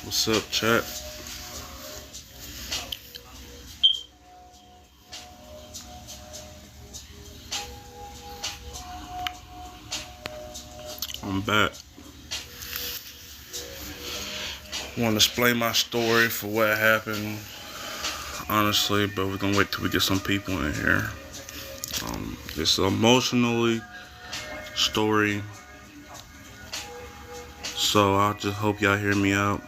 What's up, chat? I'm back. Want to explain my story for what happened, honestly, but we're gonna wait till we get some people in here. It's an emotionally story, so I just hope y'all hear me out.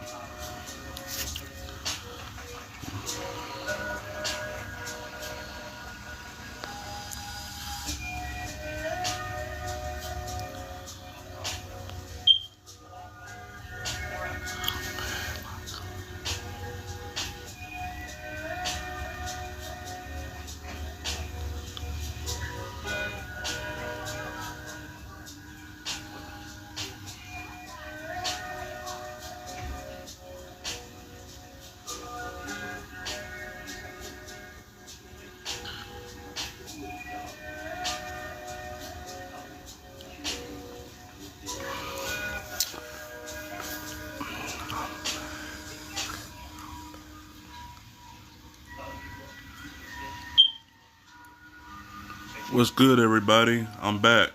What's good, everybody? I'm back.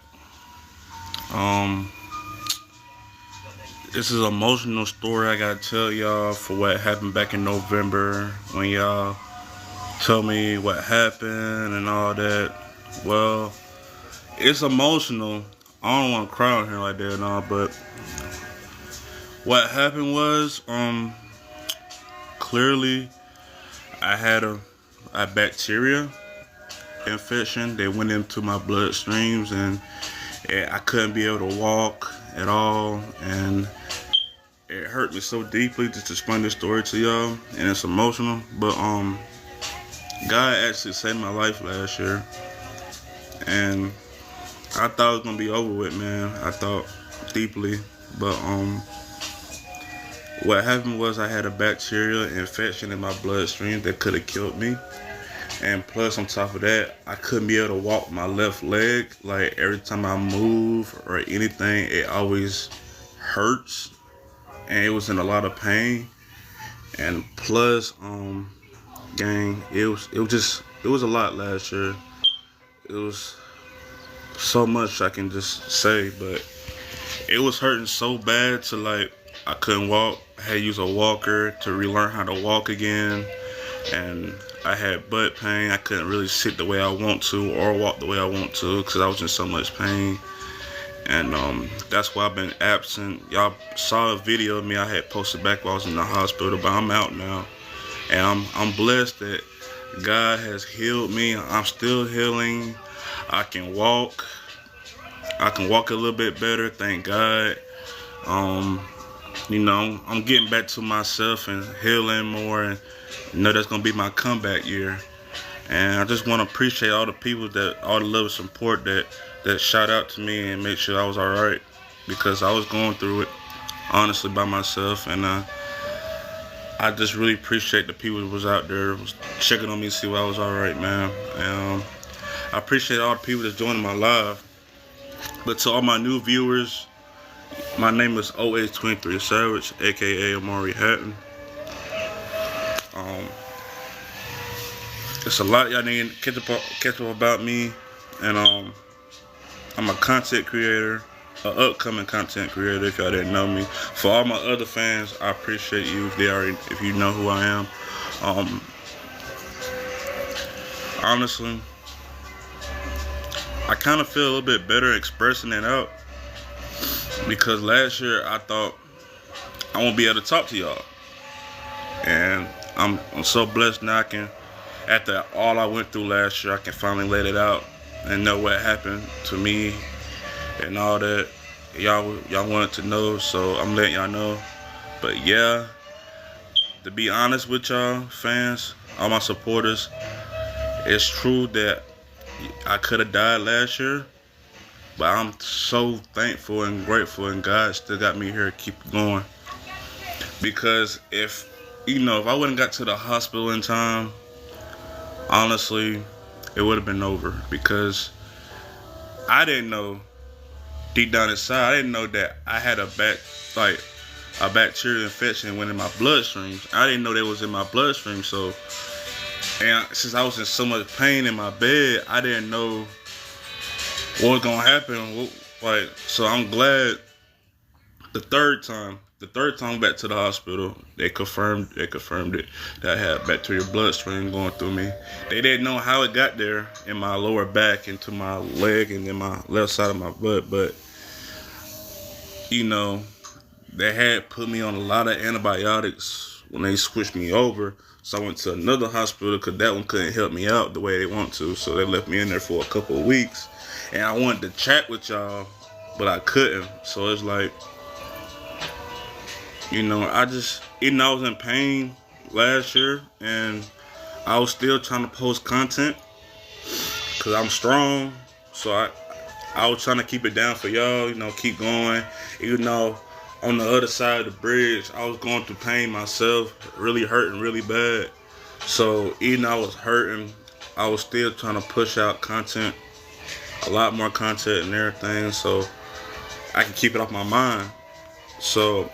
Um, this is an emotional story I gotta tell y'all for what happened back in November when y'all told me what happened and all that. Well, it's emotional. I don't want to cry on here like that and all, but what happened was, clearly I had a bacteria infection that went into my bloodstreams, and I couldn't be able to walk at all, and it hurt me so deeply just to explain this story to y'all, and it's emotional. But God actually saved my life last year, and I thought it was gonna be over with, man. I thought deeply, but what happened was I had a bacterial infection in my bloodstream that could have killed me. And plus, on top of that, I couldn't be able to walk my left leg. Like, every time I move or anything, it always hurts. And it was in a lot of pain. And plus, gang, it was a lot last year. It was so much I can just say, but it was hurting so bad to, like, I couldn't walk. I had to use a walker to relearn how to walk again. And I had butt pain. I couldn't really sit the way I want to or walk the way I want to because I was in so much pain. And that's why I've been absent. Y'all saw a video of me I had posted back while I was in the hospital, but I'm out now. And I'm blessed that God has healed me. I'm still healing. I can walk. I can walk a little bit better, thank God. I'm getting back to myself and healing more, and that's gonna be my comeback year. And I just want to appreciate all the people all the love and support that shout out to me and make sure I was all right, because I was going through it honestly by myself, and I just really appreciate the people that was out there was checking on me to see if I was all right, man. And I appreciate all the people that's joining my live. But to all my new viewers, my name is OH23 Savage, aka Amari Hatton. It's a lot y'all need to catch up about me, and I'm a content creator, an upcoming content creator. If y'all didn't know me, for all my other fans, I appreciate you if you know who I am. Honestly, I kind of feel a little bit better expressing it out, because last year I thought I won't be able to talk to y'all, and I'm so blessed now. After all I went through last year, I can finally let it out and know what happened to me and all that. Y'all wanted to know, so I'm letting y'all know. But yeah, to be honest with y'all fans, all my supporters, it's true that I could have died last year, but I'm so thankful and grateful, and God still got me here to keep going. Because if I wouldn't got to the hospital in time, honestly, it would have been over, because I didn't know deep down inside, I didn't know that I had a a bacterial infection went in my bloodstream. I didn't know that was in my bloodstream. So, and since I was in so much pain in my bed, I didn't know what was gonna happen. Like, so I'm glad the third time back to the hospital, they confirmed it that I had bacterial bloodstream going through me. They didn't know how it got there in my lower back, into my leg, and in my left side of my butt, but you know, they had put me on a lot of antibiotics when they switched me over. So I went to another hospital because that one couldn't help me out the way they want to. So they left me in there for a couple of weeks. And I wanted to chat with y'all, but I couldn't. So it's like, you know, even though I was in pain last year, and I was still trying to post content because I'm strong. So I was trying to keep it down for y'all, you know, keep going. Even though on the other side of the bridge, I was going through pain myself, really hurting really bad. So even though I was hurting, I was still trying to push out content, a lot more content and everything, so I can keep it off my mind. So,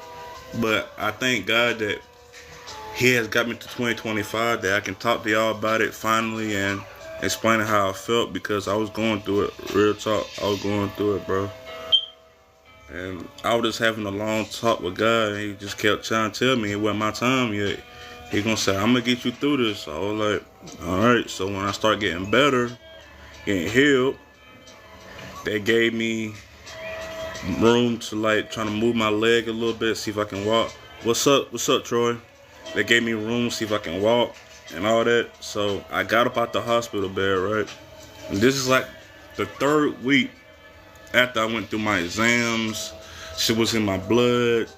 but I thank God that He has got me to 2025, that I can talk to y'all about it finally and explaining how I felt, because I was going through it. Real talk, I was going through it, bro. And I was just having a long talk with God, and He just kept trying to tell me it wasn't my time yet. He gonna say, I'm gonna get you through this. I was like, alright. So when I start getting better, getting healed, they gave me room to like trying to move my leg a little bit, see if I can walk. What's up, Troy? They gave me room, see if I can walk and all that. So I got up out the hospital bed, right? And this is like the third week after I went through my exams. Shit was in my blood.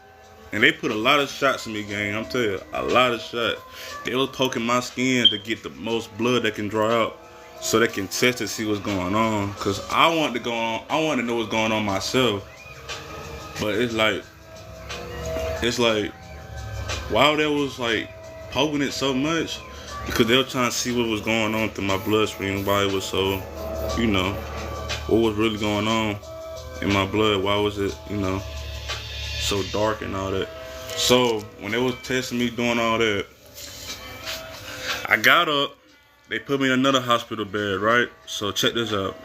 And they put a lot of shots in me, gang. I'm telling you, a lot of shots. They was poking my skin to get the most blood that can draw out, so they can test to see what's going on. Cause I wanted to know what's going on myself. But it's like, wow, they was like poking it so much, because they were trying to see what was going on through my bloodstream, why it was so, you know, what was really going on in my blood, why was it, you know, so dark and all that. So when they was testing me, doing all that, I got up, they put me in another hospital bed, right? So check this out.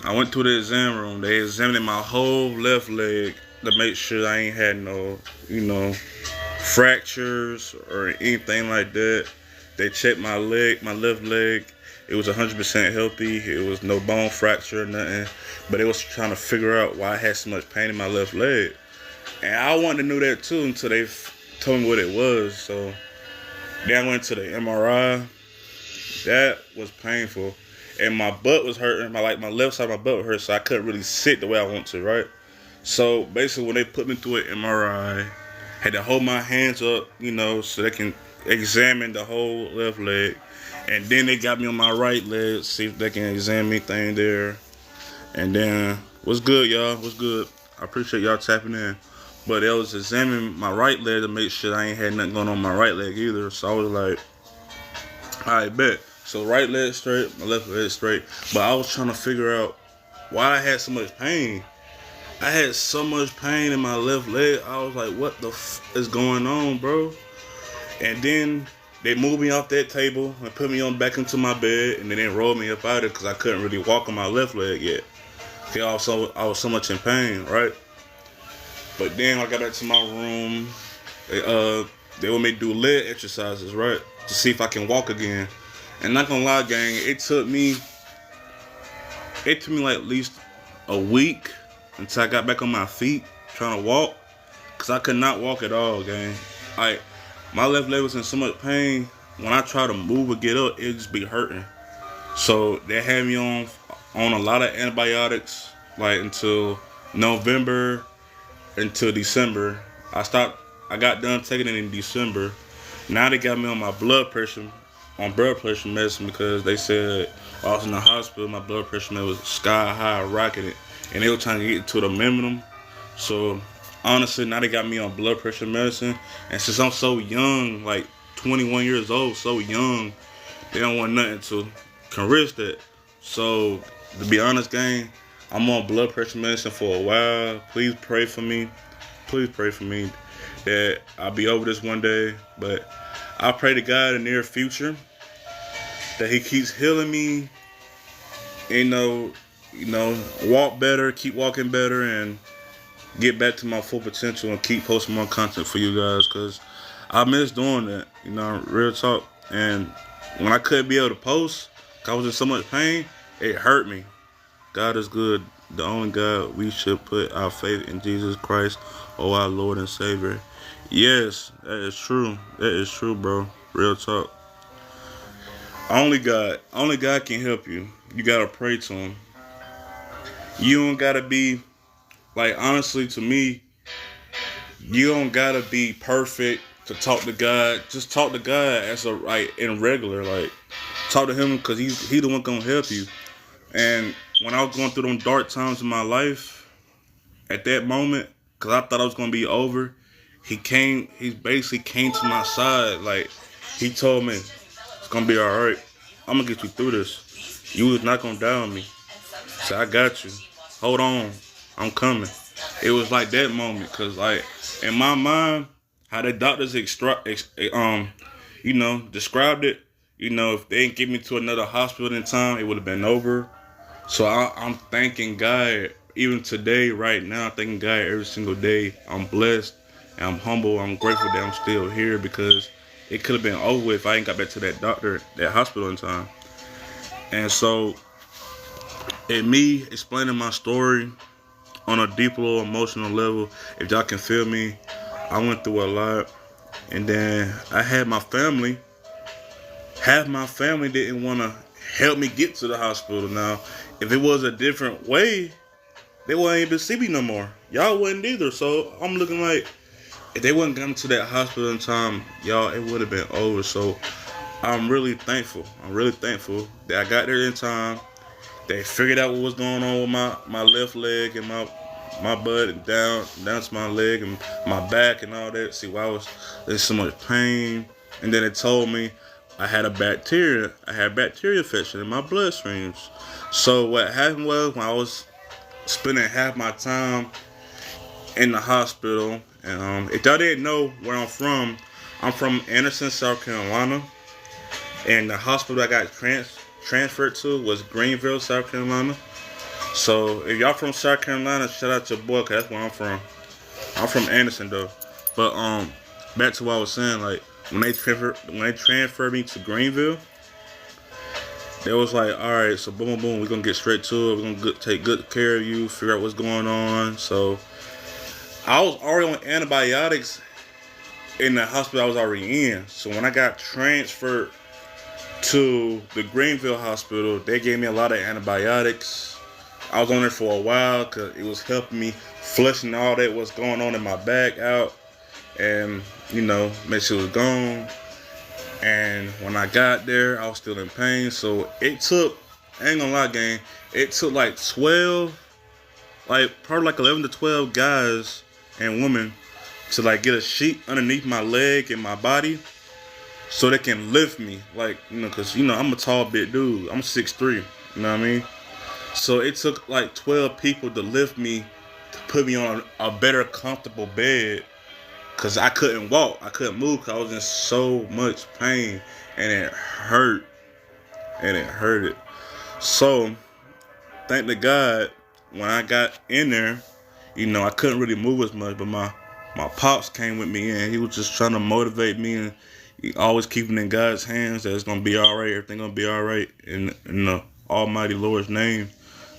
I went to the exam room. They examined my whole left leg to make sure I ain't had no, you know, fractures or anything like that. They checked my leg, my left leg. It was 100% healthy. It was no bone fracture or nothing. But they was trying to figure out why I had so much pain in my left leg. And I wanted to know that too until they told me what it was. So then I went to the MRI. That was painful. And my butt was hurting. My left side of my butt hurt, so I couldn't really sit the way I want to, right? So basically when they put me through an MRI, had to hold my hands up, you know, so they can examine the whole left leg. And then they got me on my right leg, see if they can examine anything there. And then, what's good, y'all? What's good? I appreciate y'all tapping in. But they was examining my right leg to make sure I ain't had nothing going on my right leg either. So I was like, alright, bet. So right leg straight, my left leg straight. But I was trying to figure out why I had so much pain. I had so much pain in my left leg. I was like, what the is going on, bro? And then they moved me off that table and put me back into my bed, and then they rolled me up out of it because I couldn't really walk on my left leg yet. Okay, I was so much in pain, right? But then I got back to my room. They want me to do leg exercises, right? To see if I can walk again. And not gonna lie, gang, it took me like at least a week until I got back on my feet trying to walk. Cause I could not walk at all, gang. Like, my left leg was in so much pain. When I try to move or get up, it just be hurting. So they had me on a lot of antibiotics, like until November, until December. I got done taking it in December. Now they got me on my blood pressure medicine, because they said while I was in the hospital, my blood pressure was sky high, rocketed, and they were trying to get it to the minimum. So honestly, now they got me on blood pressure medicine, and since I'm so young, like 21 years old, so young, they don't want nothing to can risk that. So to be honest, gang, I'm on blood pressure medicine for a while. Please pray for me. please pray for me that I'll be over this one day. But I pray to God in the near future that He keeps healing me, walk better, keep walking better, and get back to my full potential and keep posting more content for you guys, because I miss doing that, real talk. And when I couldn't be able to post, 'cause I was in so much pain, it hurt me. God is good. The only God we should put our faith in, Jesus Christ, our Lord and Savior. Yes, that is true. That is true, bro. Real talk. Only God can help you. You gotta pray to Him. You don't gotta be, like, honestly, to me, you don't gotta be perfect to talk to God. Just talk to God in regular, like, talk to Him, because he the one gonna help you. And when I was going through them dark times in my life, at that moment, because I thought I was gonna be over, he basically came to my side. Like, he told me, it's gonna be all right. I'm gonna get you through this. You was not gonna die on me. So I got you. Hold on, I'm coming. It was like that moment, because, like, in my mind, how the doctors described it, if they didn't get me to another hospital in time, it would have been over. So I'm thanking God, even today, right now, I'm thanking God every single day. I'm blessed, and I'm humble. I'm grateful that I'm still here, because it could have been over if I ain't got back to that hospital in time. And so, in me explaining my story on a deeper, little emotional level, if y'all can feel me, I went through a lot. And then I had my family. Half my family didn't want to help me get to the hospital. Now, if it was a different way, they wouldn't even see me no more. Y'all wouldn't either. So I'm looking like, if they wouldn't come to that hospital in time, y'all, it would have been over. So I'm really thankful. I'm really thankful that I got there in time. They figured out what was going on with my left leg and my butt and down to my leg and my back and all that. See, why I was in so much pain. And then it told me I had bacteria infection in my bloodstreams. So what happened was, when I was spending half my time in the hospital, and if y'all didn't know where I'm from Anderson, South Carolina, and the hospital I got transferred to was Greenville, South Carolina. So if y'all from South Carolina, shout out to your boy, 'cause that's where I'm from. I'm from Anderson though. But back to what I was saying, like, when they transferred me to Greenville, they was like, all right, so boom, boom, boom, we're gonna get straight to it. We're gonna take good care of you, figure out what's going on. So I was already on antibiotics in the hospital I was already in. So when I got transferred to the Greenville hospital, they gave me a lot of antibiotics. I was on there for a while because it was helping me flushing all that what's going on in my back out, and make sure it was gone. And when I got there, I was still in pain. So it took, I ain't gonna lie, gang, it took like 11 to 12 guys and women to like get a sheet underneath my leg and my body, so they can lift me, like, because I'm a tall big dude. I'm 6'3", you know what I mean? So it took like 12 people to lift me, to put me on a better comfortable bed, because I couldn't walk, I couldn't move, because I was in so much pain, and it hurt, and it hurted. So thank to God, when I got in there, I couldn't really move as much, but my pops came with me, and he was just trying to motivate me, and always keeping in God's hands that it's gonna be all right, everything gonna be all right in the Almighty Lord's name.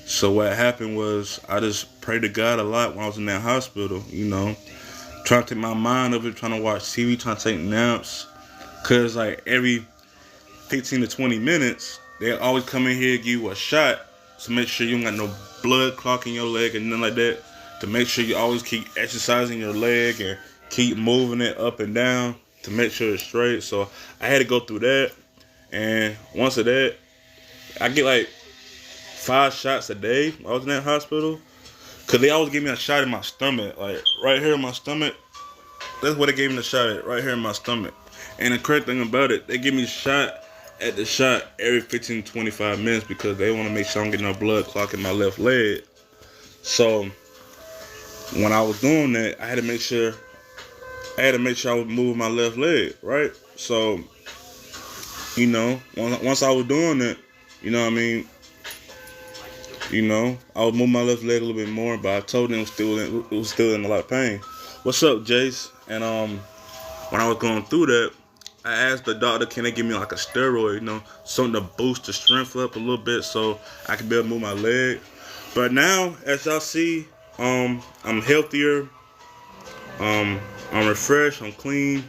So what happened was, I just prayed to God a lot when I was in that hospital, trying to take my mind off it, trying to watch TV, trying to take naps, cause like every 15 to 20 minutes, they always come in here and give you a shot to make sure you don't got no blood clot in your leg and nothing like that, to make sure you always keep exercising your leg and keep moving it up and down to make sure it's straight. So I had to go through that, and once of that, I get like 5 shots a day when I was in that hospital, because they always give me a shot in my stomach, like right here in my stomach. That's what they gave me the shot at, right here in my stomach. And the correct thing about it, they give me a shot at the shot every 15 to 25 minutes, because they want to make sure I don't get no blood clot in my left leg. So when I was doing that, I had to make sure I was moving my left leg, right? So, once I was doing it, you know what I mean, I was moving my left leg a little bit more, but I told them it was still in a lot of pain. What's up, Jace? And when I was going through that, I asked the doctor, can they give me like a steroid, something to boost the strength up a little bit so I can be able to move my leg. But now, as y'all see, I'm healthier. I'm refreshed. I'm clean.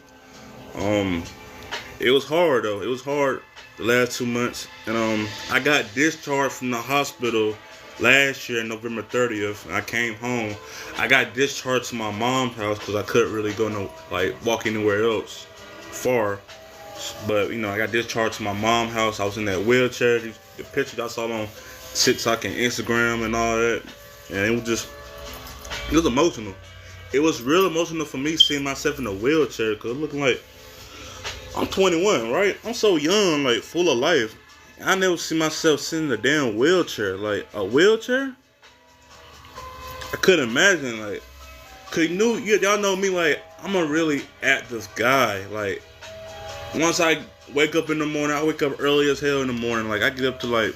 It was hard though. It was hard the last 2 months, and I got discharged from the hospital last year, November 30th. And I came home. I got discharged to my mom's house because I couldn't really walk anywhere else far. But I got discharged to my mom's house. I was in that wheelchair. The pictures I saw on TikTok and Instagram and all that, and it was emotional. It was real emotional for me seeing myself in a wheelchair because looking like I'm 21, right? I'm so young, like full of life. I never see myself sitting in a damn wheelchair, like a wheelchair. I couldn't imagine, like, cause y'all know me, like I'm a really active guy. Like once I wake up in the morning, I wake up early as hell in the morning. Like I get up to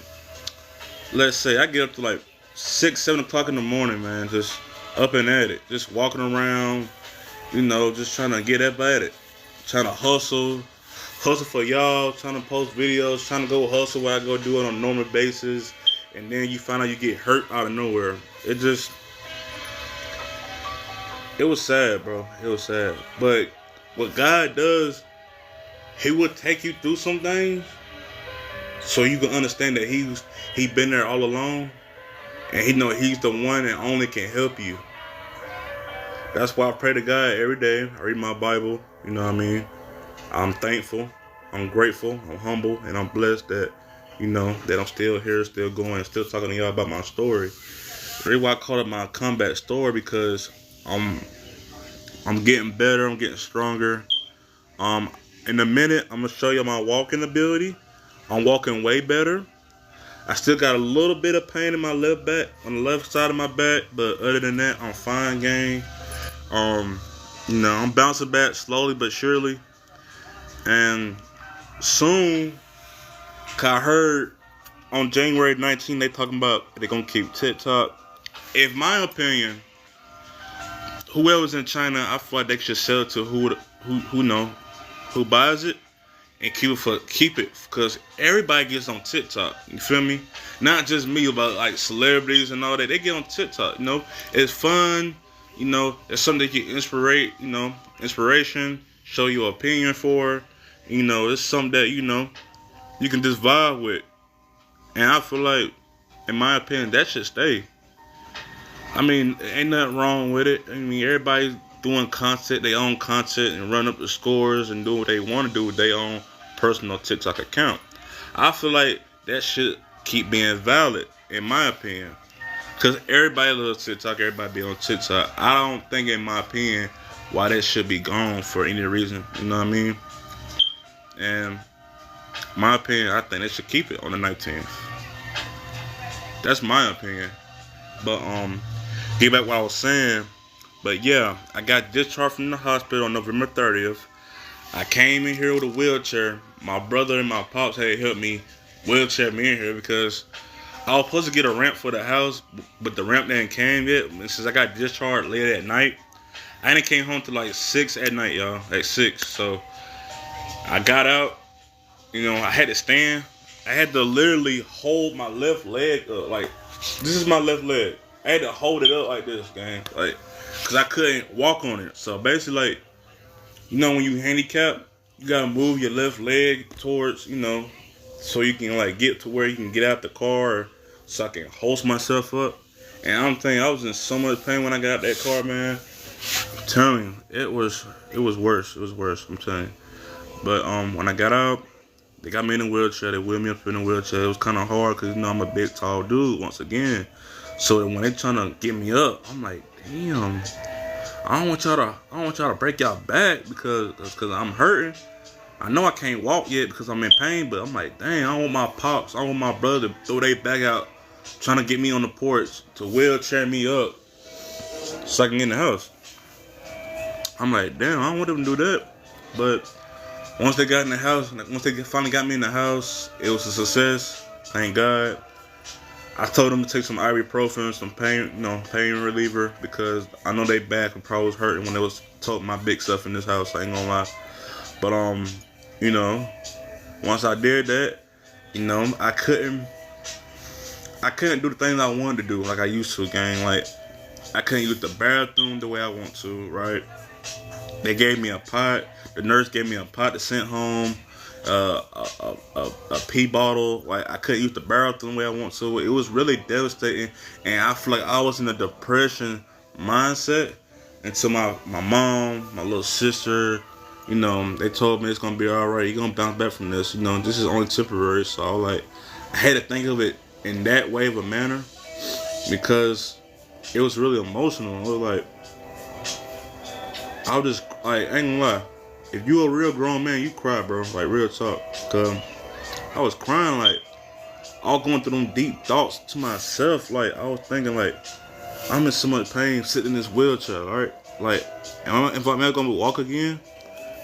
let's say I get up to 6, 7 o'clock in the morning, man. Just up and at it, just walking around, just trying to get up at it, trying to hustle for y'all, trying to post videos, trying to go hustle where I go do it on a normal basis, and then you find out you get hurt out of nowhere. It was sad, bro. It was sad. But what God does, He will take you through some things so you can understand that He been there all along. And He's the one and only can help you. That's why I pray to God every day. I read my Bible. You know what I mean? I'm thankful. I'm grateful. I'm humble. And I'm blessed that, that I'm still here, still going, still talking to y'all about my story. The reason why I call it my comeback story because I'm getting better. I'm getting stronger. In a minute, I'm going to show you my walking ability. I'm walking way better. I still got a little bit of pain in my left back, on the left side of my back, but other than that, I'm fine, gang. I'm bouncing back slowly but surely. And soon, I heard on January 19th, they talking about they're going to keep TikTok. In my opinion, whoever's in China, I feel like they should sell it to who buys it. And keep it, because everybody gets on TikTok. You feel me? Not just me, but like celebrities and all that. They get on TikTok. It's fun. It's something that you inspiration, show your opinion for. It's something that you can just vibe with. And I feel like, in my opinion, that should stay. I mean, ain't nothing wrong with it. I mean, everybody's doing content, their own content, and run up the scores and do what they want to do with their own personal TikTok account. I feel like that should keep being valid, in my opinion, because everybody loves TikTok. Everybody be on TikTok. I don't think, in my opinion, why that should be gone for any reason. You know what I mean? And my opinion, I think they should keep it on the 19th. That's my opinion. But get back what I was saying. But yeah, I got discharged from the hospital on November 30th. I came in here with a wheelchair. My brother and my pops had helped me wheelchair me in here because I was supposed to get a ramp for the house, but the ramp didn't came yet. And since I got discharged late at night, I didn't came home till 6 at night, y'all. 6. So I got out. I had to stand. I had to literally hold my left leg up. Like, this is my left leg. I had to hold it up like this, gang. Because I couldn't walk on it. So basically, when you handicap, you got to move your left leg towards, so you can, get to where you can get out the car so I can hoist myself up. And I'm thinking, I was in so much pain when I got out that car, man. I'm telling you, it was worse. It was worse, I'm telling you. But when I got out, they got me in a wheelchair. They wheeled me up in a wheelchair. It was kind of hard because, I'm a big, tall dude once again. So when they trying to get me up, I'm like, damn, I don't want y'all to break y'all back because I'm hurting. I know I can't walk yet because I'm in pain, but I'm like, dang, I don't want my pops, I don't want my brother to throw their back out trying to get me on the porch to wheelchair me up. so I can get in the house. I'm like, damn, I don't want them to do that. But once they got in the house, once they finally got me in the house, it was a success. Thank God. I told them to take some ibuprofen, some pain reliever, because I know they back and probably was hurting when they was toting my big stuff in this house. I ain't gonna lie. But you know, once I did that, you know, I couldn't do the things I wanted to do like I used to, gang. Like, I couldn't use the bathroom the way I want to, right? They gave me a pot. The nurse gave me a pot to send home. A pee bottle. Like, I couldn't use the bathroom the way I want to. It was really devastating, and I feel like I was in a depression mindset until my mom, my little sister, you know, they told me it's gonna be all right. You're gonna bounce back from this. You know, this is only temporary. So I had to think of it in that way of a manner, because it was really emotional. It was like, I was just like, I ain't gonna lie. If you a real grown man, you cry, bro. Like, real talk. Cause I was crying, like, all going through them deep thoughts to myself. Like, I was thinking, like, I'm in so much pain sitting in this wheelchair, right? Like, if I'm ever gonna walk again,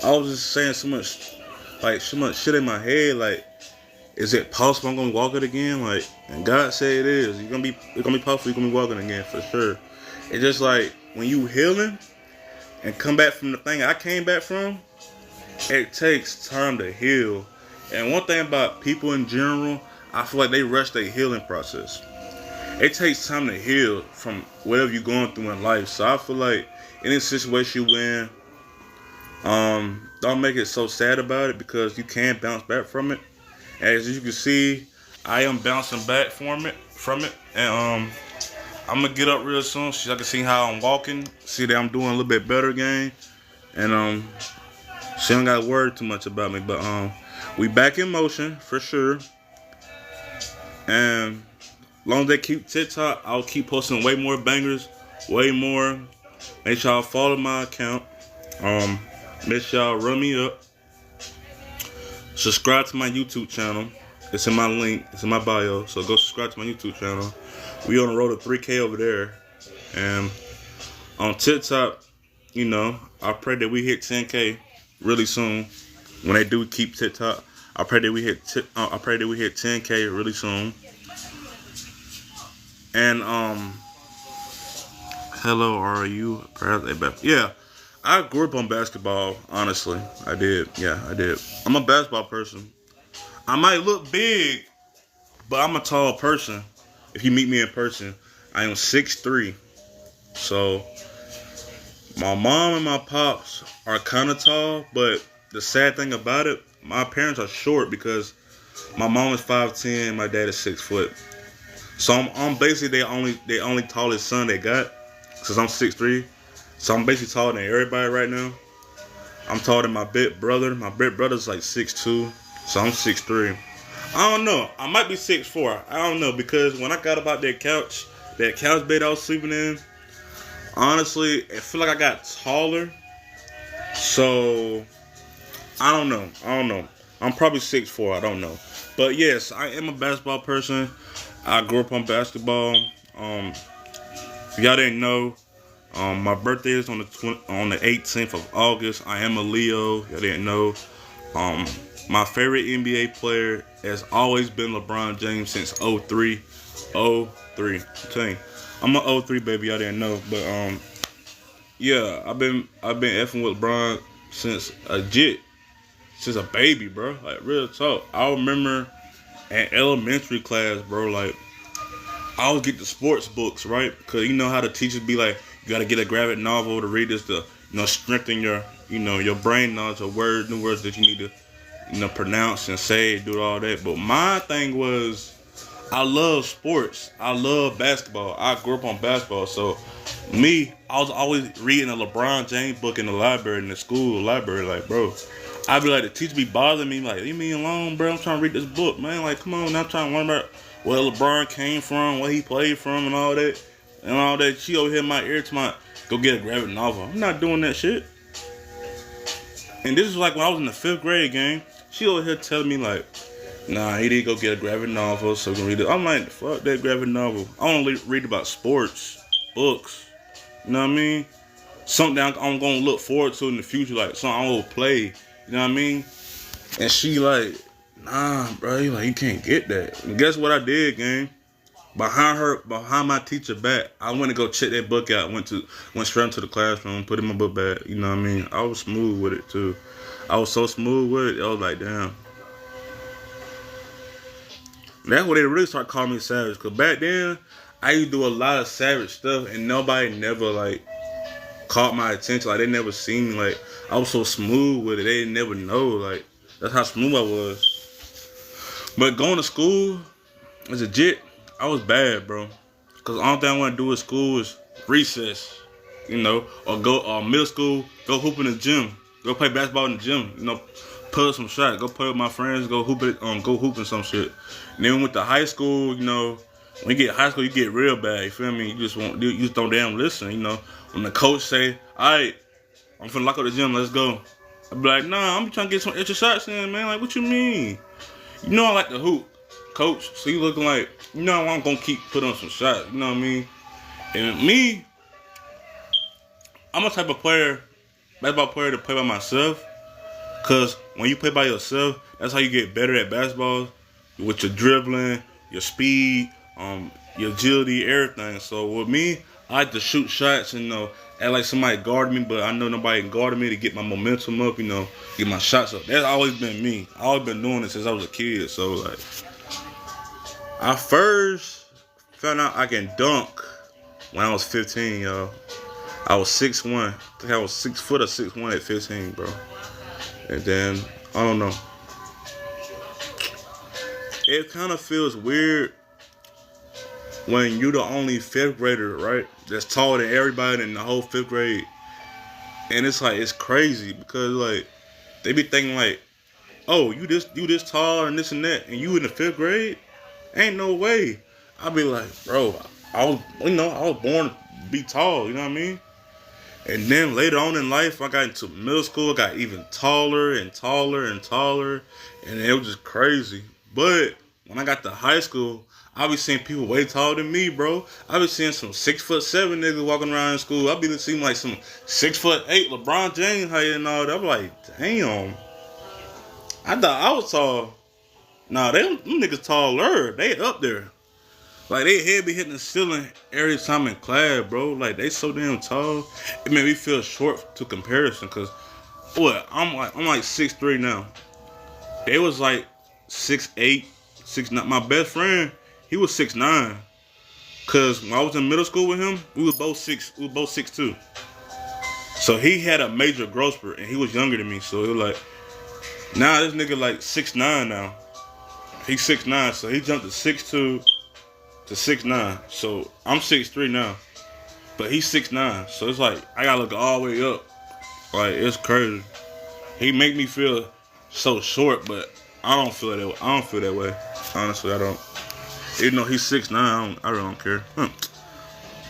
I was just saying so much shit in my head. Like, is it possible I'm gonna walk it again? Like, and God said it is. It's gonna be possible you're gonna be walking again for sure. It's just like, when you healing and come back from the thing I came back from, it takes time to heal. And one thing about people in general, I feel like they rush their healing process. It takes time to heal from whatever you're going through in life. So I feel like any situation you in, don't make it so sad about it, because you can bounce back from it. As you can see, I am bouncing back from it. And I'm gonna get up real soon so y'all can see how I'm walking. See that I'm doing a little bit better again. And she don't gotta worry too much about me. But we back in motion for sure. And as long as they keep TikTok, I'll keep posting way more bangers, way more. Make sure y'all follow my account. Make sure y'all run me up. Subscribe to my YouTube channel. It's in my link. It's in my bio. So go subscribe to my YouTube channel. We on the road to 3K over there. And on TikTok, you know, I pray that we hit 10K really soon. When they do keep TikTok, I pray that we hit 10K really soon. And hello, are you? Yeah, I grew up on basketball. Honestly, I did. Yeah, I did. I'm a basketball person. I might look big, but I'm a tall person. If you meet me in person, I am 6'3". So my mom and my pops are kind of tall, but the sad thing about it, my parents are short, because my mom is 5'10", my dad is 6 foot. So I'm basically the only tallest son they got, since I'm 6'3". So I'm basically taller than everybody right now. I'm taller than my big brother. My big brother's like 6'2", so I'm 6'3". I don't know. I might be 6'4". I don't know, because when I got about that couch bed I was sleeping in, honestly, I feel like I got taller. So I don't know. I'm probably 6'4". I don't know. But yes, I am a basketball person. I grew up on basketball. If y'all didn't know, my birthday is on the 18th of August. I am a Leo. Y'all didn't know. My favorite NBA player has always been LeBron James since 03. I'm telling you, I'm an 03 baby. Y'all didn't know, but yeah, I've been effing with LeBron since a baby, bro. Like, real talk. I remember in elementary class, bro. Like, I always get the sports books, right? Because you know how the teachers be like, you gotta get a graphic novel to read this to, strengthen your, your brain knowledge of new words that you need to, pronounce and say, do all that. But my thing was, I love sports. I love basketball. I grew up on basketball. So I was always reading a LeBron James book in the library, in the school library. Like, bro, I'd be like, the teacher be bothering me, like, leave me alone, bro. I'm trying to read this book, man. Like, come on, I'm trying to learn about where LeBron came from, where he played from, and all that. She over here in my ear to my, go get a graphic novel. I'm not doing that shit. And this is like when I was in the 5th grade game. She over here telling me like, nah, he didn't go get a graphic novel so we can read it. I'm like, fuck that graphic novel. I only read about sports, books, You know what I mean? Something I'm gonna look forward to in the future, like something I'm gonna play. You know what I mean? And she like, nah, bro, you can't get that. And guess what I did, gang? Behind my teacher back, I went to go check that book out. Went straight into the classroom, put it in my book bag. You know what I mean? I was smooth with it too. I was so smooth with it. I was like, damn. That's when they really started calling me savage. Cause back then, I used to do a lot of savage stuff, and nobody never like caught my attention. Like they never seen me. Like I was so smooth with it, they didn't never know. Like that's how smooth I was. But going to school as a jit, I was bad, bro. Cause the only thing I want to do at school is recess, you know, or middle school, go hoop in the gym, go play basketball in the gym, you know, put up some shots, go play with my friends, go hooping some shit. And then with the high school, you know, when you get high school, you get real bad. You feel me? You just don't damn listen. You know, when the coach say, "All right, I'm finna lock up the gym, let's go," I be like, "Nah, I'm trying to get some extra shots in, man. Like, what you mean? You know, I like to hoop, coach. So you looking like, you know, I'm gonna keep putting on some shots. You know what I mean? And me, I'm a type of basketball player to play by myself. Cause when you play by yourself, that's how you get better at basketball with your dribbling, your speed, your agility, everything. So with me, I like to shoot shots and act like somebody guarded me, but I know nobody guarded me to get my momentum up, get my shots up. That's always been me. I always been doing it since I was a kid. So like, I first found out I can dunk when I was 15, y'all. I was 6'1". I think I was 6 foot or 6'1" at 15, bro. And then, I don't know. It kind of feels weird when you're the only fifth grader, right? That's taller than everybody in the whole fifth grade. And it's like, it's crazy because like, they be thinking like, oh, you this tall and this and that, and you in the fifth grade? Ain't no way. I'd be like, bro, I was born to be tall, you know what I mean? And then later on in life, I got into middle school, got even taller and taller and taller, and it was just crazy. But when I got to high school, I be seeing people way taller than me, bro. I be seeing some 6'7" niggas walking around in school. I be seeing like some 6'8" LeBron James height and all that. I'm like, damn. I thought I was tall. Nah, them niggas taller. They up there. Like, they head be hitting the ceiling every time in class, bro. Like, they so damn tall. It made me feel short to comparison. Because, what? I'm like 6'3" now. They was like 6'8", 6'9". My best friend, he was 6'9". Because when I was in middle school with him, we was both 6'2". So he had a major growth spurt, and he was younger than me. So it was like, now this nigga like 6'9" now. He's 6'9", so he jumped to 6'2". to 6'9". So I'm 6'3" now. But he's 6'9". So it's like I gotta look all the way up. Like, it's crazy. He make me feel so short, but I don't feel that way. I don't feel that way. Honestly, I don't. Even though he's 6'9", I really don't care.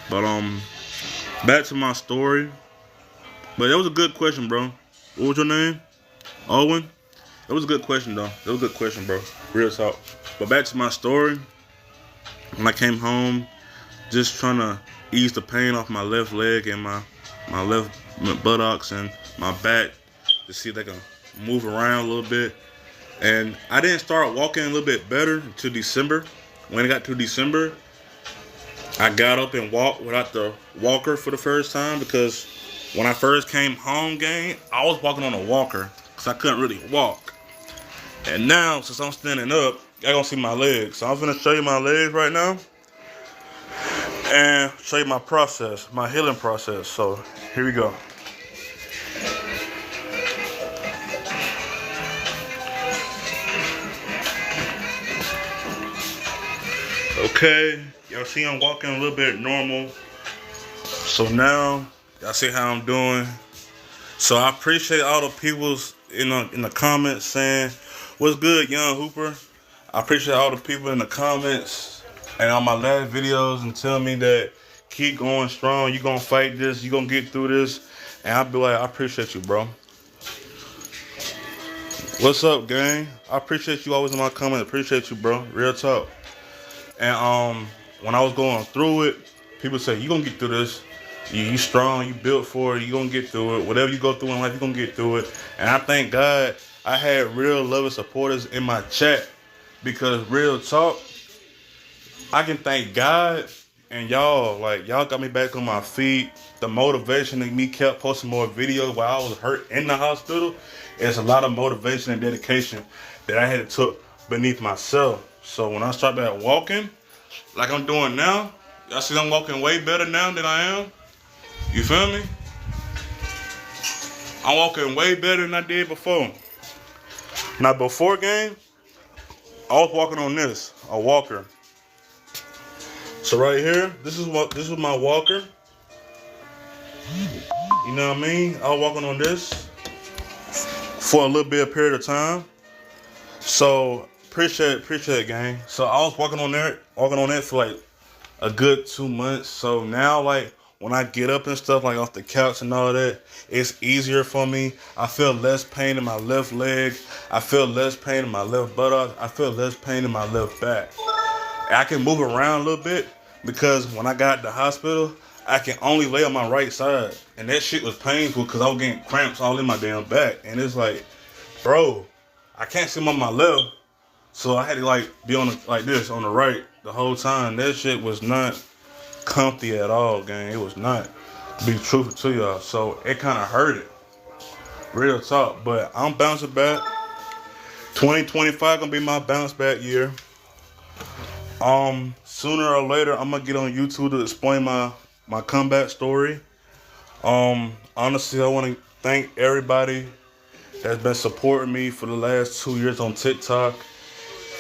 But back to my story. But that was a good question, bro. What was your name? Owen? That was a good question, though. That was a good question, bro. Real talk. But back to my story. When I came home, just trying to ease the pain off my left leg and my left buttocks and my back to see if they can move around a little bit. And I didn't start walking a little bit better until December. When it got to December, I got up and walked without the walker for the first time because when I first came home, gang, I was walking on a walker because I couldn't really walk. And now, since I'm standing up, y'all gonna see my legs. So I'm gonna show you my legs right now and show you my process, my healing process. So here we go. Okay, y'all see I'm walking a little bit normal. So now y'all see how I'm doing. So I appreciate all the people's in the comments saying, "What's good, young Hooper?" I appreciate all the people in the comments and on my last videos and tell me that keep going strong, you're going to fight this, you're going to get through this. And I'll be like, I appreciate you, bro. What's up, gang? I appreciate you always in my comments. Appreciate you, bro. Real talk. And when I was going through it, people say, you're going to get through this. You strong, you built for it, you gonna get through it. Whatever you go through in life, you gonna get through it. And I thank God I had real loving supporters in my chat because real talk, I can thank God and y'all. Like y'all got me back on my feet. The motivation of me kept posting more videos while I was hurt in the hospital. It's a lot of motivation and dedication that I had to took beneath myself. So when I start back walking, like I'm doing now, y'all see I'm walking way better now than I am. You feel me? I'm walking way better than I did before. Now before game, I was walking on this, a walker. So right here, this is my walker. You know what I mean? I was walking on this for a little bit of period of time. So appreciate it, gang. So I was walking on that for like a good 2 months. So now like when I get up and stuff like off the couch and all that, it's easier for me. I feel less pain in my left leg. I feel less pain in my left buttock. I feel less pain in my left back. I can move around a little bit because when I got to the hospital, I can only lay on my right side. And that shit was painful because I was getting cramps all in my damn back. And it's like, bro, I can't sit on my left. So I had to like be on like this on the right the whole time. That shit was not comfy at all, gang. It was not. To be truthful to y'all. So it kind of hurt it. Real talk. But I'm bouncing back. 2025 gonna be my bounce back year. Sooner or later, I'm gonna get on YouTube to explain my comeback story. Honestly, I want to thank everybody that's been supporting me for the last 2 years on TikTok,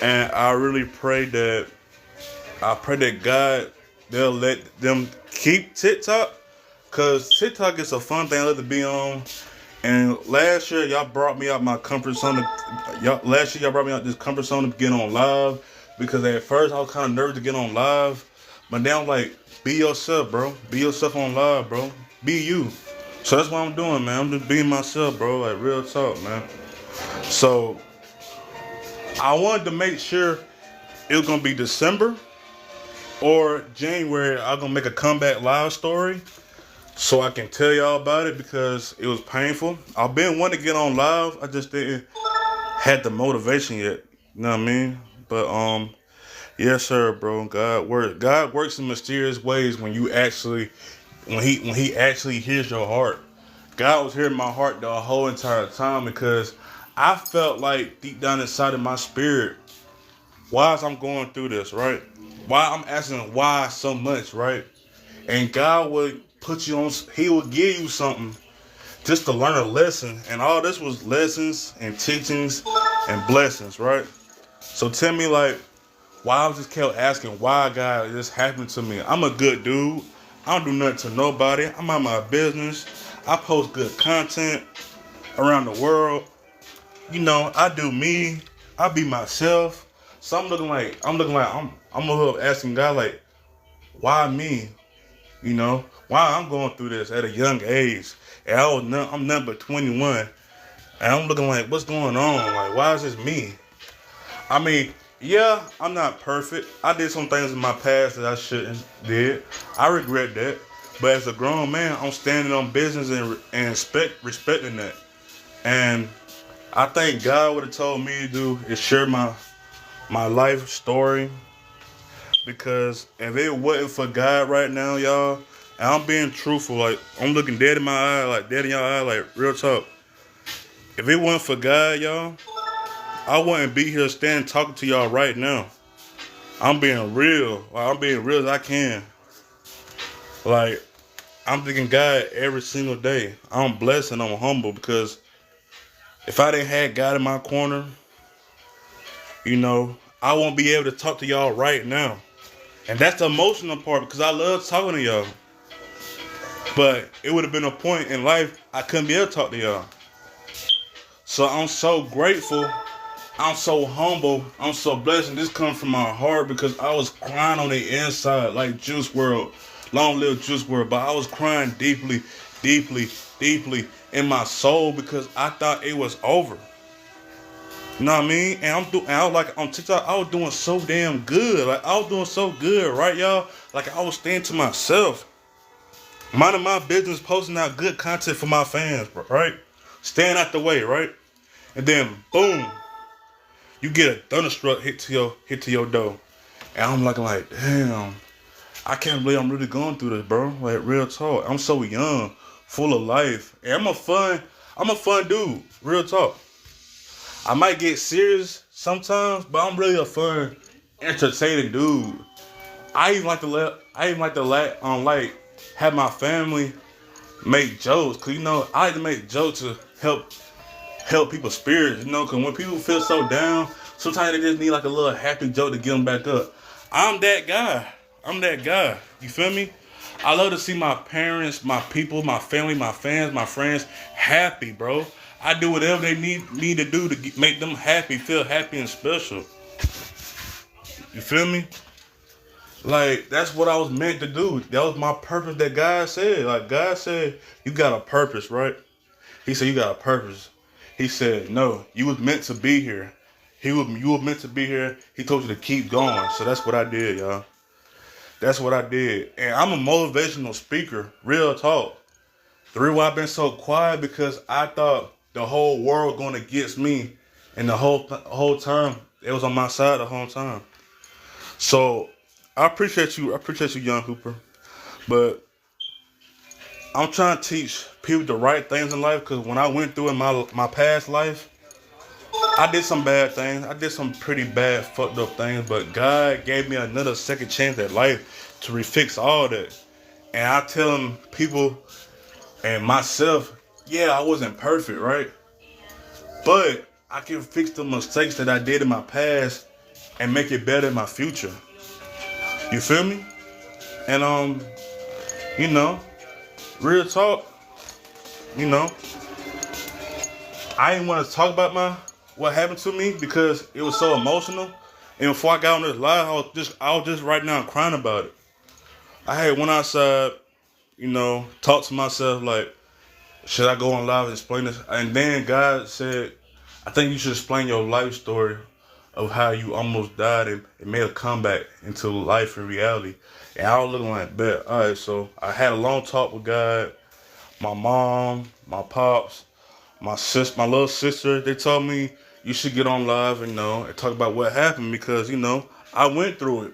and I really pray that God they'll let them keep TikTok, cause TikTok is a fun thing I love to be on. And last year, y'all brought me out my comfort zone. Last year, y'all brought me out this comfort zone to get on live. Because at first, I was kind of nervous to get on live. But now I'm like, be yourself, bro. Be yourself on live, bro. Be you. So that's what I'm doing, man. I'm just being myself, bro. Like, real talk, man. So, I wanted to make sure it was going to be December or January. I'm going to make a comeback live story so I can tell y'all about it because it was painful. I've been wanting to get on live. I just didn't have the motivation yet. You know what I mean? But yes, sir, bro. God works in mysterious ways when he actually hears your heart. God was hearing my heart the whole entire time because I felt like deep down inside of my spirit, why is I'm going through this, right? Why I'm asking why so much, right? And God would put you on. He would give you something just to learn a lesson, and all this was lessons and teachings and blessings, right? So tell me, like, why I just kept asking why God this happened to me. I'm a good dude. I don't do nothing to nobody. I'm on my business. I post good content around the world. You know, I do me. I be myself. So I'm looking like I'm a little asking God like, why me? You know, why I'm going through this at a young age. And I'm nothing but 21. And I'm looking like, what's going on? Like, why is this me? I mean, yeah, I'm not perfect. I did some things in my past that I shouldn't did. I regret that. But as a grown man, I'm standing on business and respecting that. And I think God would have told me to do is share my life story. Because if it wasn't for God right now, y'all, and I'm being truthful, like I'm looking dead in my eye, like dead in your eye, like real talk. If it wasn't for God, y'all, I wouldn't be here standing talking to y'all right now. I'm being real. Like, I'm being real as I can. Like, I'm thanking God every single day. I'm blessed and I'm humble because if I didn't have God in my corner, you know, I won't be able to talk to y'all right now. And that's the emotional part because I love talking to y'all. But it would have been a point in life I couldn't be able to talk to y'all. So I'm so grateful. I'm so humble. I'm so blessed. And this comes from my heart because I was crying on the inside like Juice WRLD. Long live Juice WRLD. But I was crying deeply, deeply, deeply in my soul because I thought it was over. You know what I mean? And I was like on TikTok, I was doing so damn good. Like I was doing so good, right, y'all? Like I was staying to myself. Minding my business, posting out good content for my fans, bro, right? Staying out the way, right? And then boom, you get a thunderstruck hit to your door. And I'm looking like, damn, I can't believe I'm really going through this, bro. Like real talk. I'm so young, full of life. And I'm a fun dude. Real talk. I might get serious sometimes, but I'm really a fun, entertaining dude. I even like to have my family make jokes, cause I like to make jokes to help people's spirits, cause when people feel so down, sometimes they just need like a little happy joke to get them back up. I'm that guy. I'm that guy. You feel me? I love to see my parents, my people, my family, my fans, my friends happy, bro. I do whatever they need me to do to make them happy, feel happy and special. You feel me? Like, that's what I was meant to do. That was my purpose that God said. Like, God said, you got a purpose, right? He said, you got a purpose. He said, no, you was meant to be here. You were meant to be here. He told you to keep going. So that's what I did, y'all. That's what I did. And I'm a motivational speaker. Real talk. The reason why I've been so quiet because I thought the whole world going against me. And the whole time, it was on my side the whole time. So I appreciate you. I appreciate you, Young Hooper. But I'm trying to teach people the right things in life because when I went through in my past life, I did some bad things. I did some pretty bad, fucked up things. But God gave me another second chance at life to refix all that. And I tell them, people and myself, yeah, I wasn't perfect, right? But I can fix the mistakes that I did in my past and make it better in my future. You feel me? And you know, real talk, you know, I didn't want to talk about what happened to me because it was so emotional. And before I got on this live, I was just right now crying about it. I had went outside, talked to myself like, should I go on live and explain this? And then God said, I think you should explain your life story of how you almost died and made a comeback into life and reality. And I was looking like, bet. All right, so I had a long talk with God, my mom, my pops, my little sister. They told me you should get on live and talk about what happened because I went through it.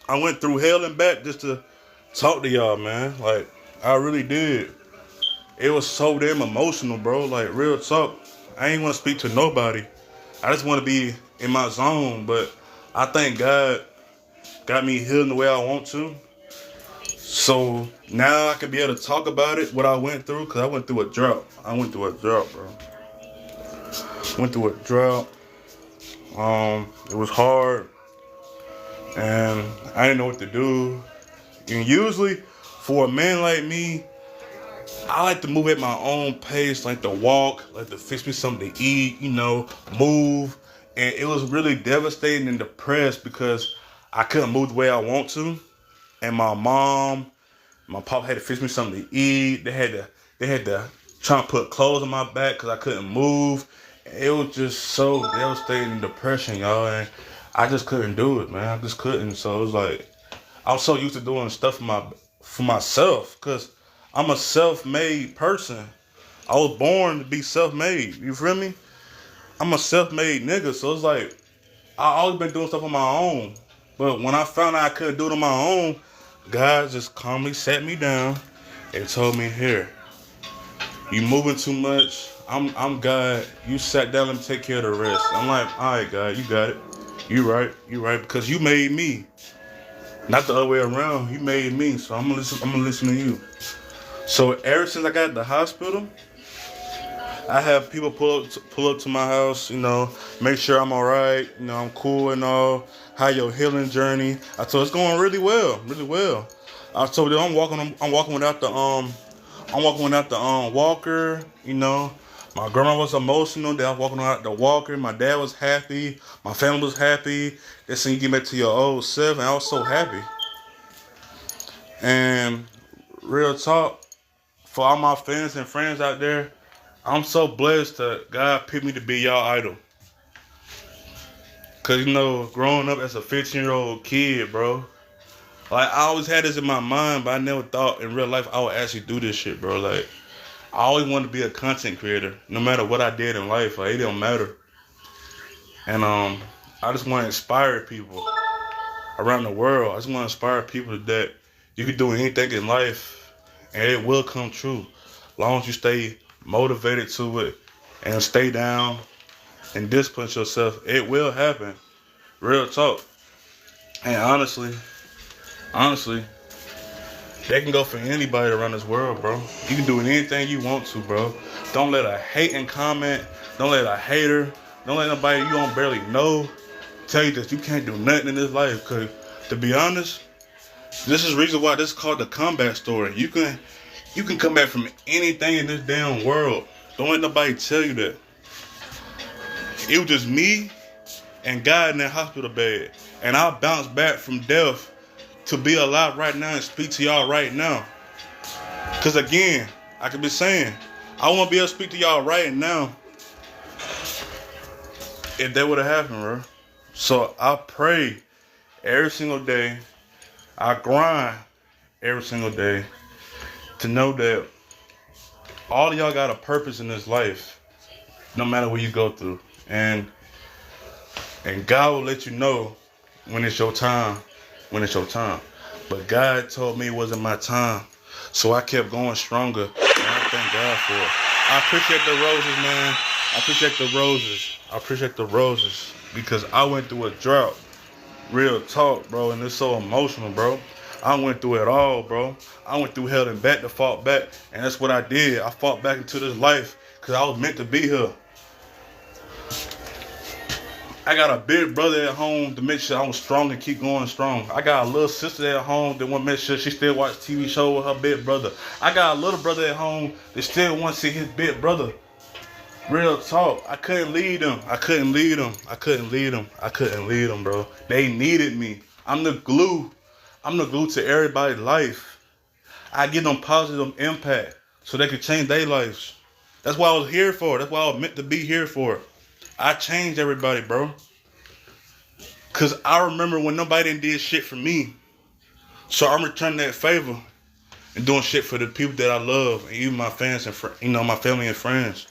I went through hell and back just to talk to y'all, man. Like I really did. It was so damn emotional, bro. Like real talk. I ain't want to speak to nobody. I just want to be in my zone. But I think God got me healing the way I want to. So now I can be able to talk about it, what I went through, because I went through a drought. Bro. Went through a drought. It was hard. And I didn't know what to do. And usually, for a man like me, I like to move at my own pace, like to walk, like to fix me something to eat, move. And it was really devastating and depressed because I couldn't move the way I want to. And my mom, my pop had to fix me something to eat. They had to try and put clothes on my back because I couldn't move. It was just so devastating and depression, y'all. And I just couldn't do it, man. I just couldn't. So it was like, I was so used to doing stuff for myself because I'm a self-made person. I was born to be self-made. You feel me? I'm a self-made nigga. So it's like, I always been doing stuff on my own. But when I found out I couldn't do it on my own, God just calmly sat me down and told me, here, you moving too much. I'm God. You sat down, let me take care of the rest. I'm like, all right, God, you got it. You right, because you made me. Not the other way around. You made me, so I'm gonna listen to you. So ever since I got to the hospital, I have people pull up to my house, make sure I'm all right, I'm cool and all. How your healing journey? I told it's going really well, really well. I told them I'm walking without the walker. My grandma was emotional. That I was walking without the walker. My dad was happy. My family was happy. They said you get back to your old self, and I was so happy. And real talk, for all my fans and friends out there, I'm so blessed that God picked me to be y'all idol. Cause growing up as a 15-year-old kid, bro, Like, I always had this in my mind, but I never thought in real life I would actually do this shit, bro. Like, I always wanted to be a content creator, no matter what I did in life. Like, it don't matter. And I just want to inspire people around the world. I just want to inspire people that you can do anything in life, and it will come true, as long as you stay motivated to it and stay down and discipline yourself. It will happen. Real talk. And honestly, they can go for anybody around this world, bro. You can do anything you want to, bro. Don't let a hating comment, don't let a hater, don't let nobody you don't barely know tell you that you can't do nothing in this life. Cause to be honest, this is the reason why this is called the comeback story. You can come back from anything in this damn world. Don't let nobody tell you that. It was just me and God in that hospital bed. And I bounced back from death to be alive right now and speak to y'all right now. Because again, I could be saying, I want to be able to speak to y'all right now if that would have happened, bro. So I pray every single day. I grind every single day to know that all of y'all got a purpose in this life, no matter what you go through. And God will let you know when it's your time, But God told me it wasn't my time. So I kept going stronger. And I thank God for it. I appreciate the roses, man. I appreciate the roses. Because I went through a drought. Real talk, bro. And it's so emotional, bro. I went through it all, bro. I went through hell and back to fought back. And that's what I did. I fought back into this life. Because I was meant to be here. I got a big brother at home to make sure I was strong and keep going strong. I got a little sister at home that want to make sure she still watch TV show with her big brother. I got a little brother at home that still want to see his big brother. Real talk. I couldn't lead them. I couldn't lead them, bro. They needed me. I'm the glue. To everybody's life. I give them positive impact so they could change their lives. That's what I was here for. That's what I was meant to be here for. I changed everybody, bro. Cause I remember when nobody did shit for me. So I'm returning that favor and doing shit for the people that I love, and even my fans and my family and friends.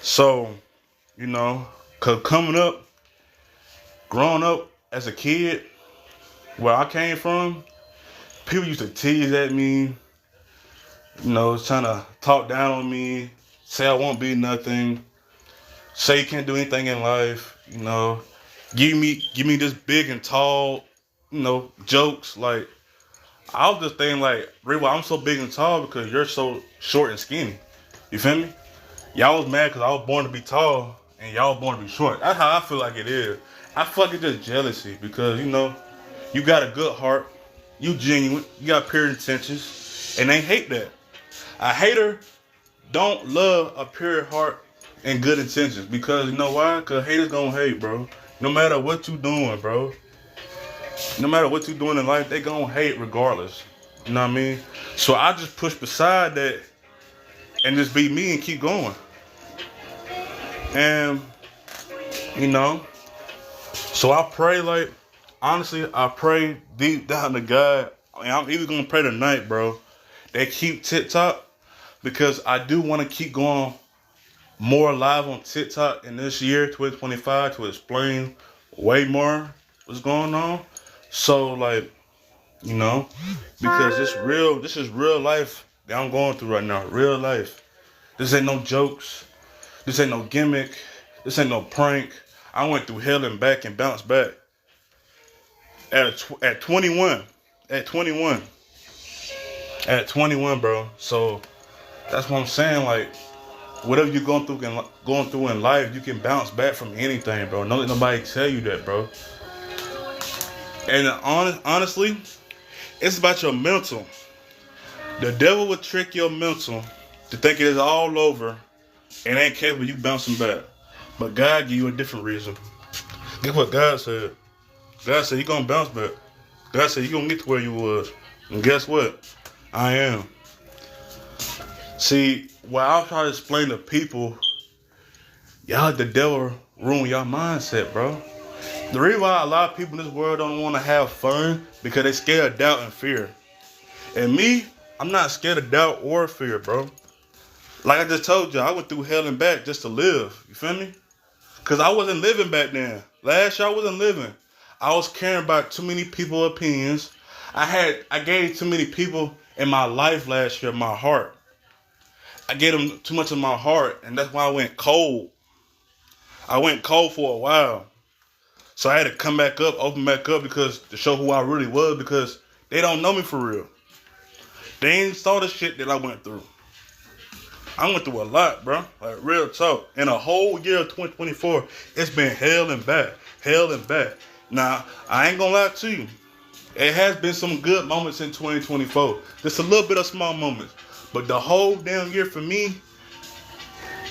So, cause growing up as a kid, where I came from, people used to tease at me, trying to talk down on me, say I won't be nothing. Say you can't do anything in life, Give me this big and tall, jokes. Like, I was just thinking, like, Reba, I'm so big and tall because you're so short and skinny. You feel me? Y'all was mad because I was born to be tall and y'all was born to be short. That's how I feel like it is. I feel like it's just jealousy because, you got a good heart. You genuine. You got pure intentions. And they hate that. A hater don't love a pure heart and good intentions, because you know why? Because haters gonna hate, bro. No matter what you doing, bro. No matter what you doing in life, they gonna hate regardless. You know what I mean? So I just push beside that and just be me and keep going. And so I pray, like, honestly, I pray deep down to God. And I'm even gonna pray tonight, bro. They keep TikTok, because I do want to keep going more live on TikTok in this year, 2025, to explain way more what's going on. So, like, because this is real life that I'm going through right now. Real life. This ain't no jokes. This ain't no gimmick. This ain't no prank. I went through hell and back and bounced back. At 21. At 21. At 21, bro. So, that's what I'm saying, like, whatever you're going through in life, you can bounce back from anything, bro. Don't let nobody tell you that, bro. And honestly, it's about your mental. The devil will trick your mental to think it is all over and ain't capable of you bouncing back. But God give you a different reason. Guess what God said? God said you're going to bounce back. God said you're going to get to where you was. And guess what? I am. See, what I'll try to explain to people, y'all, the devil ruin y'all mindset, bro. The reason why a lot of people in this world don't want to have fun because they scared of doubt and fear. And me, I'm not scared of doubt or fear, bro. Like I just told you, I went through hell and back just to live. You feel me? Cause I wasn't living back then. Last year I wasn't living. I was caring about too many people's opinions. I gave too many people in my life last year my heart. I gave them too much of my heart, and that's why I went cold. I went cold for a while. So I had to come back up, open back up because to show who I really was because they don't know me for real. They ain't saw the shit that I went through. I went through a lot, bro. Like real talk. In a whole year of 2024, it's been hell and back. Hell and back. Now, I ain't gonna lie to you. It has been some good moments in 2024. Just a little bit of small moments. But the whole damn year for me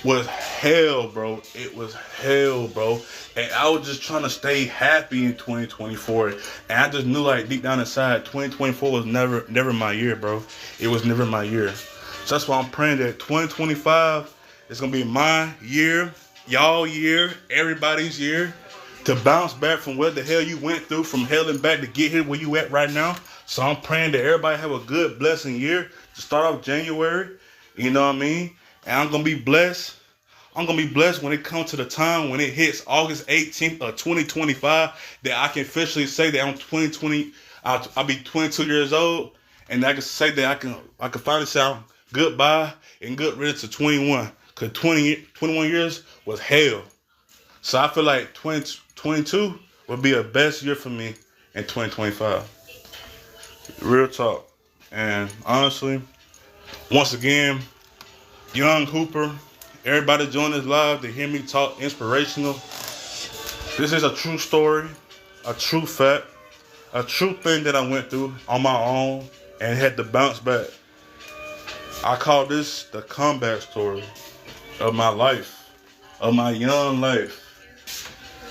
was hell, bro. It was hell, bro. And I was just trying to stay happy in 2024. And I just knew like deep down inside, 2024 was never my year, bro. It was never my year. So that's why I'm praying that 2025 is going to be my year, y'all year, everybody's year, to bounce back from what the hell you went through from hell and back to get here where you at right now. So I'm praying that everybody have a good, blessing year to start off January. You know what I mean? And I'm going to be blessed. I'm going to be blessed when it comes to the time when it hits August 18th of 2025 that I can officially say that I'm 2020, I'll be 22 years old. And I can say that I can finally say goodbye and good riddance to 21. Because 21 years was hell. So I feel like 2022 will be a best year for me in 2025. Real talk. And honestly, once again, Young Hooper, everybody join this live to hear me talk inspirational. This is a true story, a true fact, a true thing that I went through on my own and had to bounce back. I call this the comeback story of my life, of my young life.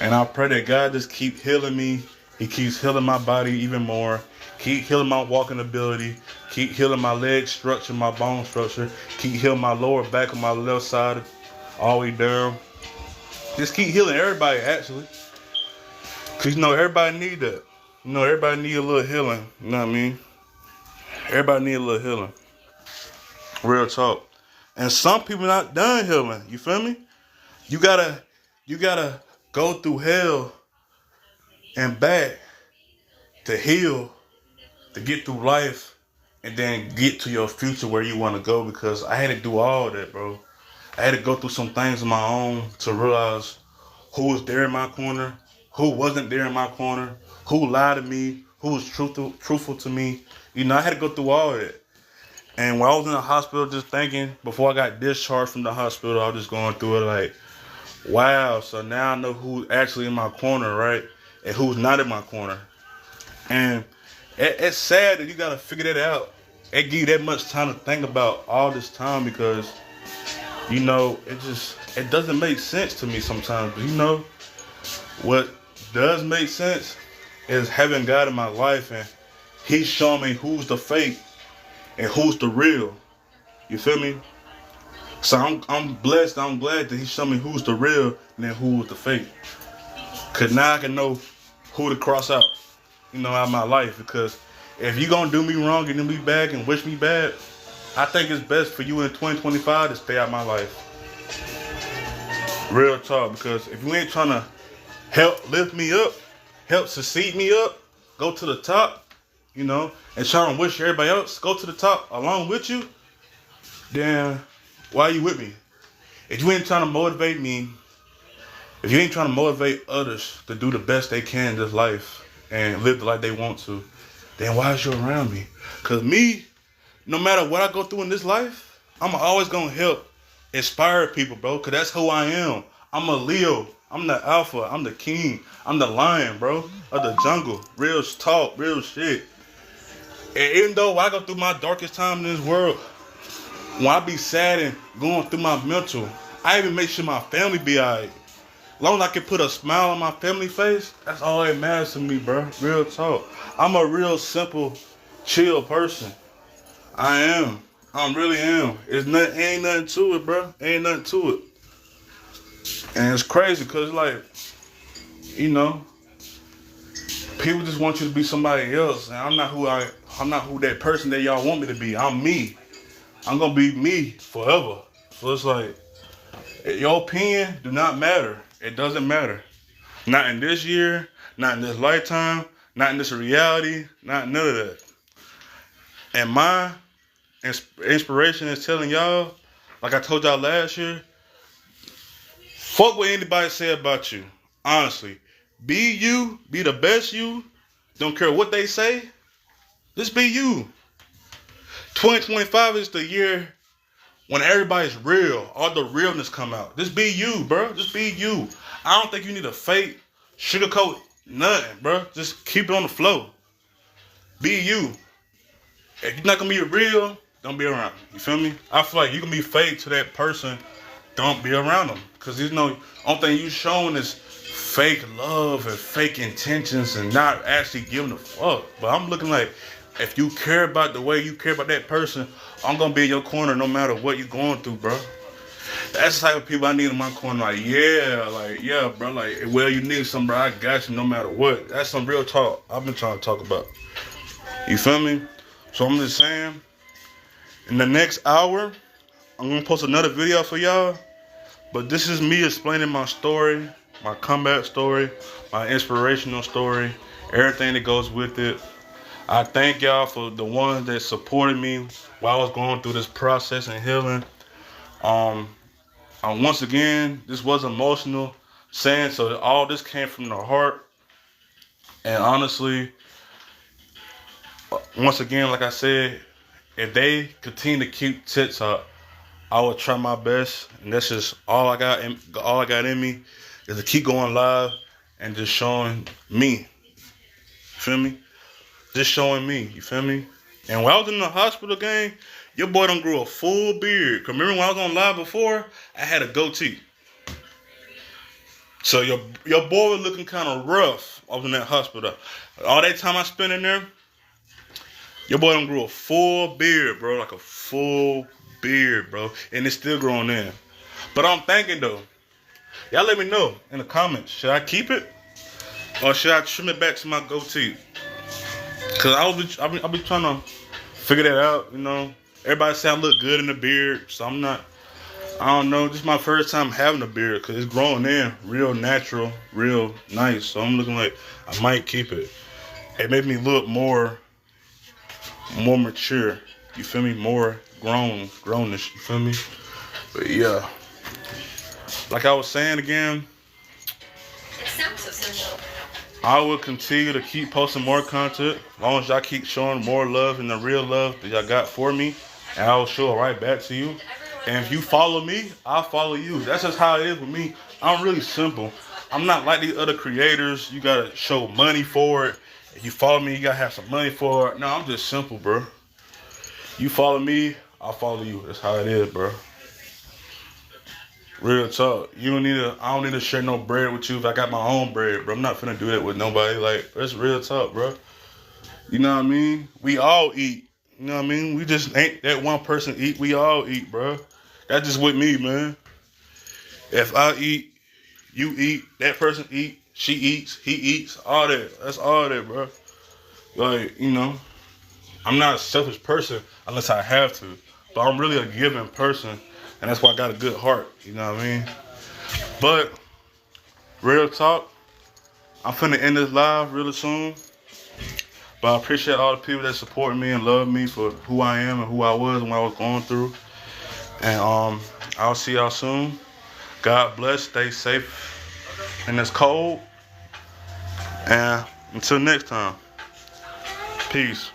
And I pray that God just keep healing me. He keeps healing my body even more. Keep healing my walking ability. Keep healing my leg structure, my bone structure. Keep healing my lower back on my left side all the way down. Just keep healing everybody, actually. Because, everybody need that. Everybody need a little healing. You know what I mean? Everybody need a little healing. Real talk. And some people not done healing. You feel me? You gotta go through hell and back to heal, to get through life, and then get to your future where you want to go. Because I had to do all that, bro. I had to go through some things on my own to realize who was there in my corner, who wasn't there in my corner, who lied to me, who was truthful to me. I had to go through all that. And when I was in the hospital just thinking, before I got discharged from the hospital, I was just going through it like, wow, so now I know who's actually in my corner, right? And who's not in my corner. And it's sad that you got to figure that out. It give you that much time to think about all this time because, it doesn't make sense to me sometimes. But what does make sense is having God in my life and He's showing me who's the fake and who's the real. You feel me? So I'm blessed. I'm glad that He showed me who's the real and then who was the fake. Cause now I can know who to cross out, out of my life. Because if you gonna do me wrong and then be bad and wish me bad, I think it's best for you in 2025 to stay out of my life. Real talk. Because if you ain't trying to help lift me up, help succeed me up, go to the top, and trying to wish everybody else go to the top along with you, then why are you with me? If you ain't trying to motivate me, if you ain't trying to motivate others to do the best they can in this life and live the life they want to, then why is you around me? Because me, no matter what I go through in this life, I'm always going to help inspire people, bro, because that's who I am. I'm a Leo. I'm the alpha. I'm the king. I'm the lion, bro, of the jungle. Real talk, real shit. And even though I go through my darkest time in this world, when I be sad and going through my mental, I even make sure my family be alright. As long as I can put a smile on my family face, that's all that matters to me, bro. Real talk. I'm a real simple, chill person. I am. I really am. Ain't nothing to it, bro. Ain't nothing to it. And it's crazy because, People just want you to be somebody else, and I'm not who that person that y'all want me to be. I'm me. I'm gonna be me forever. So it's like your opinion do not matter. It doesn't matter. Not in this year, not in this lifetime, not in this reality, not none of that. And my inspiration is telling y'all, like I told y'all last year, fuck what anybody say about you. Honestly, be you, be the best you. Don't care what they say. Just be you. 2025 is the year when everybody's real. All the realness come out. Just be you, bro. Just be you. I don't think you need a fake, sugarcoat, nothing, bro. Just keep it on the flow. Be you. If you're not gonna be real, don't be around. You feel me? I feel like you can be fake to that person. Don't be around them. Cause there's no only thing you showing is fake love and fake intentions and not actually giving a fuck. But I'm looking like, if you care about the way you care about that person, I'm gonna be in your corner no matter what you're going through, bro. That's the type of people I need in my corner. Like, yeah, bro. Like, well, you need some, bro. I got you no matter what. That's some real talk I've been trying to talk about. You feel me? So I'm just saying, in the next hour, I'm gonna post another video for y'all. But this is me explaining my story, my comeback story, my inspirational story, everything that goes with it. I thank y'all for the ones that supported me while I was going through this process and healing. Once again, this was emotional saying, so all this came from the heart. And honestly, once again, like I said, if they continue to keep tits up, I will try my best. And that's just all I got in me is to keep going live and just showing me. Feel me? Just showing me. You feel me? And when I was in the hospital, gang, your boy done grew a full beard. Cause remember when I was on live before, I had a goatee. So your boy was looking kind of rough. I was in that hospital. All that time I spent in there, your boy done grew a full beard, bro. Like a full beard, bro. And it's still growing in. But I'm thinking though, y'all let me know in the comments. Should I keep it? Or should I trim it back to my goatee? Cause I'll be trying to figure that out, you know. Everybody say I look good in the beard, so I don't know. This is my first time having a beard, cause it's growing in real natural, real nice. So I'm looking like I might keep it. It made me look more mature. You feel me? More grownish. You feel me? But yeah, like I was saying again, it sounds so simple. I will continue to keep posting more content as long as y'all keep showing more love and the real love that y'all got for me, and I will show it right back to you. And if you follow me, I'll follow you. That's just how it is with me. I'm really simple. I'm not like these other creators. You gotta show money for it. If you follow me, you gotta have some money for it. No, I'm just simple, bro. You follow me, I'll follow you. That's how it is, bro. Real talk. I don't need to share no bread with you if I got my own bread, bro. I'm not finna do that with nobody. Like, that's real talk, bro. You know what I mean? We all eat. You know what I mean? We just ain't that one person eat. We all eat, bro. That's just with me, man. If I eat, you eat, that person eat, she eats, he eats, all that. That's all that, bro. Like, you know, I'm not a selfish person unless I have to. But I'm really a giving person. And that's why I got a good heart, you know what I mean? But, real talk, I'm finna end this live really soon. But I appreciate all the people that support me and love me for who I am and who I was and what I was going through. And I'll see y'all soon. God bless, stay safe in this cold. And until next time, peace.